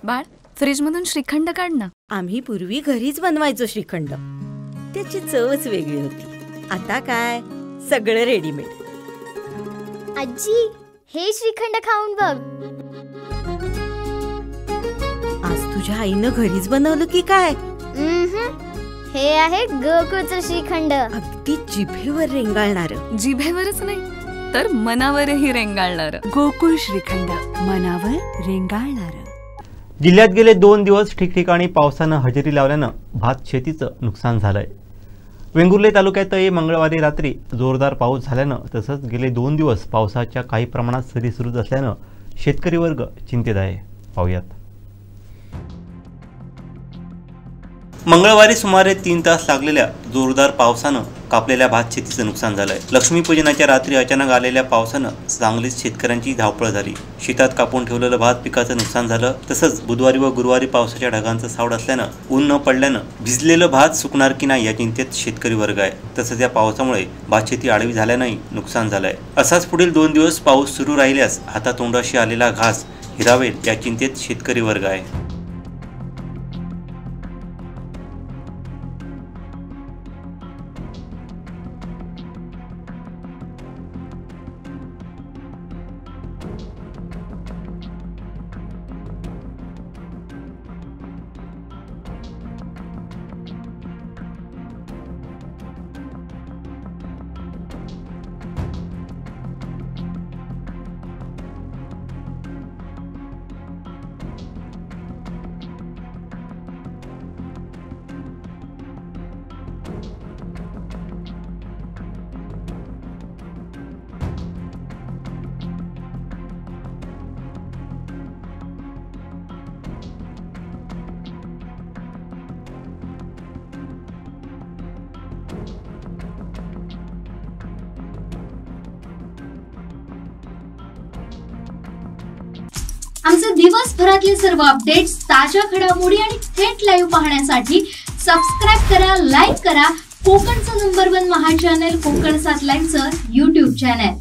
बाळ, फ्रीजमधून श्रीखंड काढ ना. आम्ही पूर्वी घरीच बनवायचो श्रीखंड. त्याची चवच वेगळी होती. आता काय सगळं रेडीमेड. आजी, हे श्रीखंड खाऊन बघ. आज तुझ्या आईनं घरीच बनवलं की काय? हे आहे गोकुळचं श्रीखंड. अगदी जिभेवर रेंगाळणार. जिभेवरच नाही तर मनावरही रेंगाळणार. गोकुळ श्रीखंड, मनावर रेंगाळणार. जिल्ह्यात गेले 2 दिवस ठिकठिकाणी पावसानं हजेरी लावल्यानं भात शेतीचं नुकसान झालंय. वेंगुर्ले तालुक्यातही मंगळवारी रात्री जोरदार पाऊस झाल्यानं तसंच गेले 2 दिवस पावसाच्या काही प्रमाणात सरी सुरूच असल्यानं शेतकरी वर्ग चिंतेत आहे. पाहूयात. मंगळवारी सुमारे 3 तास लागलेल्या जोरदार पावसानं कापलेल्या भात शेतीचं नुकसान झालंय. लक्ष्मीपूजनाच्या रात्री अचानक आलेल्या पावसानं सांगलीत शेतकऱ्यांची धावपळ झाली. शेतात कापून ठेवलेलं भात पिकाचं नुकसान झालं. तसंच बुधवारी व गुरुवारी पावसाच्या ढगांचं सावट असल्यानं ऊन न पडल्यानं भिजलेलं भात सुकणार की नाही या चिंतेत शेतकरी वर्ग आहे. तसंच या पावसामुळे भात शेती आडवी झाल्यानंही नुकसान झालंय. असाच पुढील 2 दिवस पाऊस सुरू राहिल्यास हातातोंडाशी आलेला घास हिरावेल या चिंतेत शेतकरी वर्ग आहे. आमचे दिवसभरातले सर्व अपडेट्स, ताज्या घडामोडी आणि थेट लाईव्ह पाहण्यासाठी सबस्क्राईब करा, लाईक करा कोकणचं नंबर 1 महा चॅनल कोकण 7 लाईव्हचं YouTube चॅनल.